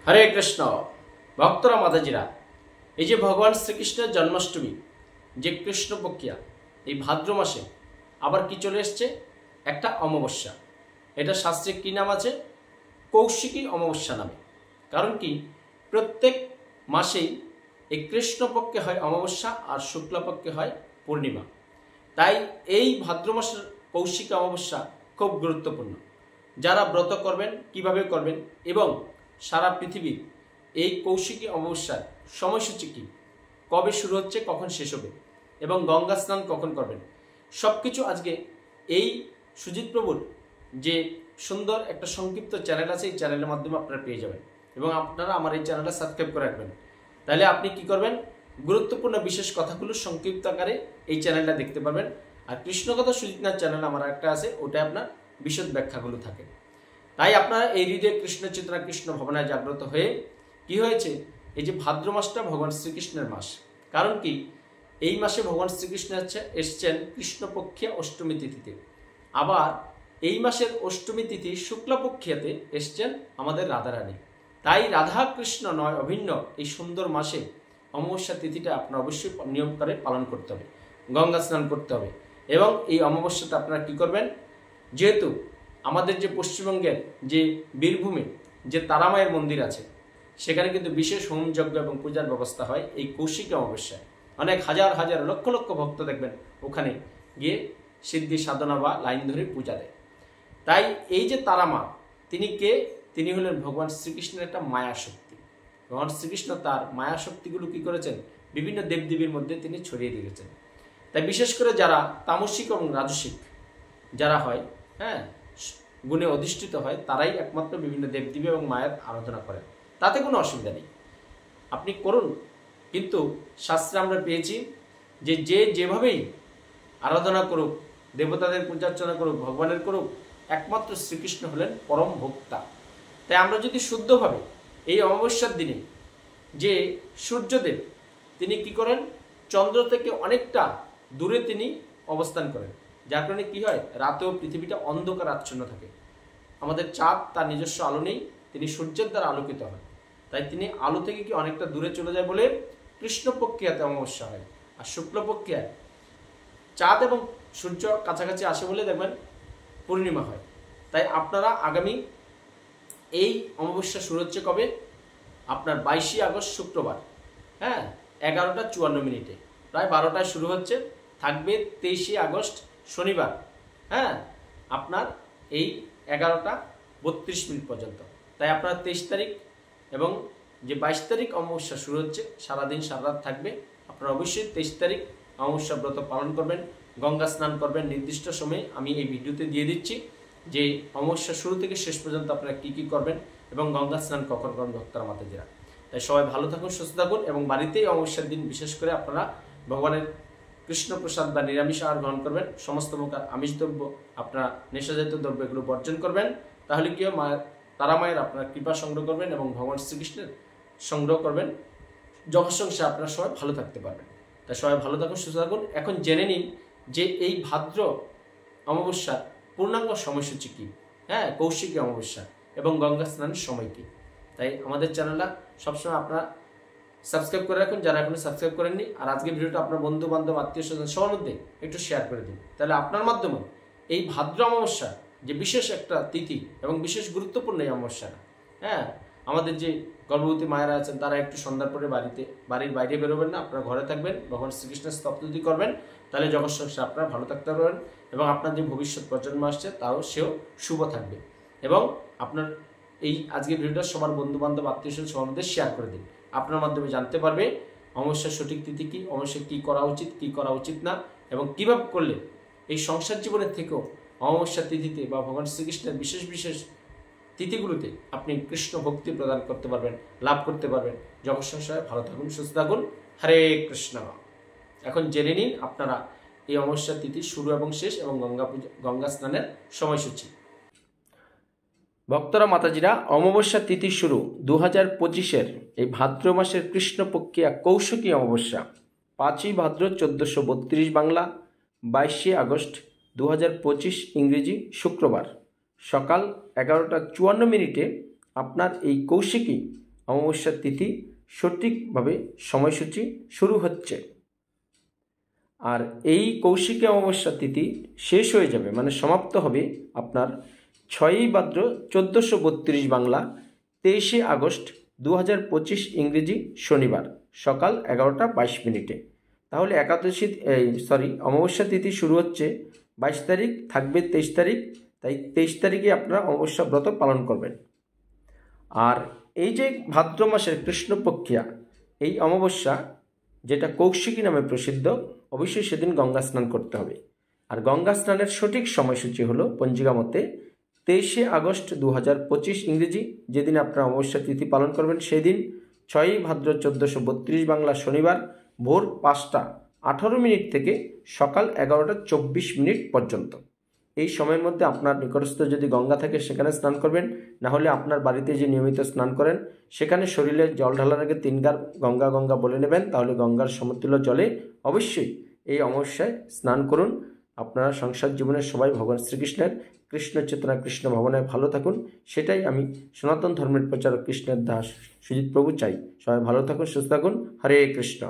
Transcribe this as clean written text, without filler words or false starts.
হরে কৃষ্ণ ভক্তরা মাতাজিরা, এই যে ভগবান শ্রীকৃষ্ণের জন্মাষ্টমী, যে কৃষ্ণপক্ষিয়া এই ভাদ্র মাসে আবার কি চলে এসছে, একটা অমাবস্যা। এটা শাস্ত্রে কি নাম আছে? কৌশিকী অমাবস্যা নামে। কারণ কি, প্রত্যেক মাসেই এই কৃষ্ণপক্ষে হয় অমাবস্যা আর শুক্লপক্ষে হয় পূর্ণিমা। তাই এই ভাদ্র মাসের কৌশিকী অমাবস্যা খুব গুরুত্বপূর্ণ। যারা ব্রত করবেন কিভাবে করবেন এবং সারা পৃথিবীর এই কৌশিকী অমাবস্যার সময়সূচি কী, কবে শুরু হচ্ছে, কখন শেষ হবে এবং গঙ্গা স্নান কখন করবেন, সব কিছু আজকে এই সুজিত প্রভুর যে সুন্দর একটা সংক্ষিপ্ত চ্যানেল আছে, এই চ্যানেলের মাধ্যমে আপনারা পেয়ে যাবেন। এবং আপনারা আমার এই চ্যানেলটা সাবস্ক্রাইব করে রাখবেন। তাহলে আপনি কি করবেন, গুরুত্বপূর্ণ বিশেষ কথাগুলো সংক্ষিপ্ত আকারে এই চ্যানেলটা দেখতে পারবেন। আর কৃষ্ণকথা সুজিতনাথ চ্যানেল আমার একটা আছে, ওটায় আপনার বিশদ ব্যাখ্যাগুলো থাকে। তাই আপনারা এই হৃদয়ে কৃষ্ণ চেতনা, কৃষ্ণ ভাবনায় জাগ্রত হয়ে কি হয়েছে, এই যে ভাদ্র মাসটা ভগবান শ্রীকৃষ্ণের মাস। কারণ কি, এই মাসে ভগবান শ্রীকৃষ্ণ এসছেন কৃষ্ণপক্ষিয়া অষ্টমী তিথিতে। আবার এই মাসের অষ্টমী তিথি শুক্লপক্ষিয়াতে এসছেন আমাদের রাধারানী। তাই রাধা কৃষ্ণ নয় অভিন্ন এই সুন্দর মাসে অমাবস্যা তিথিটা আপনার অবশ্যই নিয়ম করে পালন করতে হবে, গঙ্গা স্নান করতে হবে। এবং এই অমাবস্যাতে আপনারা কি করবেন, যেহেতু আমাদের যে পশ্চিমবঙ্গের যে বীরভূমে যে তারামায়ের মন্দির আছে, সেখানে কিন্তু বিশেষ হোমযজ্ঞ এবং পূজার ব্যবস্থা হয় এই কৌশিকী অমাবস্যায়। অনেক হাজার হাজার লক্ষ লক্ষ ভক্ত দেখবেন ওখানে গিয়ে সিদ্ধি সাধনা বা লাইন ধরে পূজা দেয়। তাই এই যে তারামা, তিনি কে? তিনি হলেন ভগবান শ্রীকৃষ্ণের একটা মায়া শক্তি। ভগবান শ্রীকৃষ্ণ তার মায়া শক্তিগুলো কি করেছেন, বিভিন্ন দেবদেবীর মধ্যে তিনি ছড়িয়ে দিয়েছেন। তাই বিশেষ করে যারা তামসিক এবং রাজসিক যারা হয়, হ্যাঁ, গুণে অধিষ্ঠিত হয়, তারাই একমাত্র বিভিন্ন দেবদেবী এবং মায়ের আরাধনা করেন। তাতে কোনো অসুবিধা নেই, আপনি করুন। কিন্তু শাস্ত্রে আমরা পেয়েছি যে যে যেভাবেই আরাধনা করুক, দেবতাদের পূজা অর্চনা করুক, ভগবানের করুক, একমাত্র শ্রীকৃষ্ণ হলেন পরম ভোক্তা। তাই আমরা যদি শুদ্ধভাবে এই অমাবস্যার দিনে যে সূর্যদেব তিনি কি করেন, চন্দ্র থেকে অনেকটা দূরে তিনি অবস্থান করেন, যার কারণে কি হয়, রাতেও পৃথিবীটা অন্ধকার আচ্ছন্ন থাকে। আমাদের চাঁদ তার নিজস্ব আলো নেই, তিনি সূর্যের দ্বারা আলোকিত হয়। তাই তিনি আলো থেকে কি অনেকটা দূরে চলে যায় বলে কৃষ্ণপক্ষিয়াতে অমাবস্যা হয়। আর শুক্লপক্ষিয়ায় চাঁদ এবং সূর্য কাছাকাছি আসে বলে দেখবেন পূর্ণিমা হয়। তাই আপনারা আগামী এই অমাবস্যা শুরু হচ্ছে কবে, আপনার 22 আগস্ট শুক্রবার, হ্যাঁ, 11:54, প্রায় 12টায় শুরু হচ্ছে, থাকবে 23 আগস্ট শনিবার, হ্যাঁ, আপনার এই 11:32 পর্যন্ত। তাই আপনার 23 তারিখ এবং যে 22 তারিখ অমাবস্যা শুরু হচ্ছে, সারাদিন সারা রাত থাকবে। আপনারা অবশ্যই 23 তারিখ অমাবস্যা ব্রত পালন করবেন, গঙ্গা স্নান করবেন নির্দিষ্ট সময়ে। আমি এই ভিডিওতে দিয়ে দিচ্ছি যে অমাবস্যা শুরু থেকে শেষ পর্যন্ত আপনারা কী কী করবেন এবং গঙ্গা স্নান কখন করবেন ভক্তরা মাতাজিরা। তাই সবাই ভালো থাকুন, সুস্থ থাকুন এবং বাড়িতেই অমাবস্যার দিন বিশেষ করে আপনারা ভগবানের কৃষ্ণপ্রসাদ বা নিরামিষ আহার গ্রহণ করবেন। সমস্ত প্রকার আমিষ দ্রব্য, আপনারা নেশাজাতীয় দ্রব্য এগুলো বর্জন করবেন। তাহলে কি হয়, তারামায়ের আপনারা কৃপা সংগ্রহ করবেন এবং ভগবান শ্রীকৃষ্ণের সংগ্রহ করবেন। জগৎ সংসারে আপনারা সবাই ভালো থাকতে পারবেন। তাই সবাই ভালো থাকুন, সুস্থ থাকুন। এখন জেনে নিন যে এই ভাদ্র অমাবস্যার পূর্ণাঙ্গ সময়সূচি কী, হ্যাঁ, কৌশিকী অমাবস্যা এবং গঙ্গা স্নানের সময় কী। তাই আমাদের চ্যানেলটা সবসময় আপনারা সাবস্ক্রাইব করে রাখুন, যারা এখনো সাবস্ক্রাইব করেননি। আর আজকের ভিডিওটা আপনার বন্ধু বান্ধব, আত্মীয় স্বজন সবার মধ্যে একটু শেয়ার করে দিন। তাহলে আপনার মাধ্যমে এই ভাদ্র অমাবস্যা যে বিশেষ একটা তিথি এবং বিশেষ গুরুত্বপূর্ণ এই অমাবস্যাটা, হ্যাঁ, আমাদের যে গর্ভবতী মায়েরা আছেন তারা একটু সন্ধ্যার পরে বাড়ির বাইরে বেরোবেন না, আপনারা ঘরে থাকবেন, ভগবান শ্রীকৃষ্ণের স্তবস্তুতি করবেন। তাহলে জগৎ সংসারে আপনারা ভালো থাকতে পারবেন এবং আপনার যে ভবিষ্যৎ প্রজন্ম আসছে তাও সেও শুভ থাকবে। এবং আপনার এই আজকের ভিডিওটা সবার বন্ধু বান্ধব, আত্মীয় স্বজন সবার মধ্যে শেয়ার করে দিন। আপনার মাধ্যমে জানতে পারবে অমাবস্যার সঠিক তিথি কী, অমাবস্যা কী করা উচিত, কী করা উচিত না, এবং কীভাবে করলে এই সংসার জীবনের থেকেও অমাবস্যা তিথিতে বা ভগবান শ্রীকৃষ্ণের বিশেষ বিশেষ তিথিগুলোতে আপনি কৃষ্ণ ভক্তি প্রদান করতে পারবেন, লাভ করতে পারবেন। জগৎ সংসারে ভালো থাকুন, সুস্থ থাকুন। হরে কৃষ্ণ। এখন জেনে নিন আপনারা এই অমাবস্যা তিথি শুরু এবং শেষ এবং গঙ্গা স্নানের সময়সূচি। ভক্তরা মাতাজিরা, অমাবস্যা তিথি শুরু 2025-এর এই ভাদ্র মাসের কৃষ্ণপক্ষিয়া কৌশিকী অমাবস্যা 5ই ভাদ্র 1432 বাংলা, 22 আগস্ট 2025 ইংরেজি শুক্রবার সকাল 11:54 আপনার এই কৌশিকী অমাবস্যার তিথি সঠিকভাবে সময়সূচি শুরু হচ্ছে। আর এই কৌশিকী অমাবস্যা তিথি শেষ হয়ে যাবে, মানে সমাপ্ত হবে আপনার 6ই ভাদ্র 1432 বাংলা 23শে আগস্ট 2025 ইংরেজি শনিবার সকাল 11টা 22 মিনিটে। তাহলে অমাবস্যা তিথি শুরু হচ্ছে 22 তারিখ, থাকবে 23 তারিখ, তাই 23 তারিখে আপনারা অমাবস্যা ব্রত পালন করবেন। আর এই যে ভাদ্র মাসের কৃষ্ণপক্ষিয়া এই অমাবস্যা, যেটা কৌশিকী নামে প্রসিদ্ধ, অবশ্যই সেদিন গঙ্গা স্নান করতে হবে। আর গঙ্গা স্নানের সঠিক সময়সূচি হলো পঞ্জিকা মতে 23শে আগস্ট 2025 ইংরেজি, যেদিন আপনারা অমাবস্যা তিথি পালন করবেন সেদিন 6ই ভাদ্র 1432 বাংলা শনিবার ভোর 5টা 18 মিনিট থেকে সকাল 11টা 24 মিনিট পর্যন্ত। এই সময়ের মধ্যে আপনার নিকটস্থ যদি গঙ্গা থাকে সেখানে স্নান করবেন, না হলে আপনার বাড়িতে যে নিয়মিত স্নান করেন সেখানে শরীরে জল ঢালার আগে 3 বার গঙ্গা গঙ্গা বলে নেবেন, তাহলে গঙ্গার সমতুল্য জলে অবশ্যই এই অমাবস্যায় স্নান করুন। আপনারা সংসার জীবনের সবাই ভগবান শ্রীকৃষ্ণের কৃষ্ণ চেতনা কৃষ্ণ ভাবনায় ভালো থাকুন, সেটাই আমি সনাতন ধর্মের প্রচারক কৃষ্ণের দাস সুজিত প্রভু চাই। সবাই ভালো থাকুন, সুস্থ থাকুন। হরে কৃষ্ণ।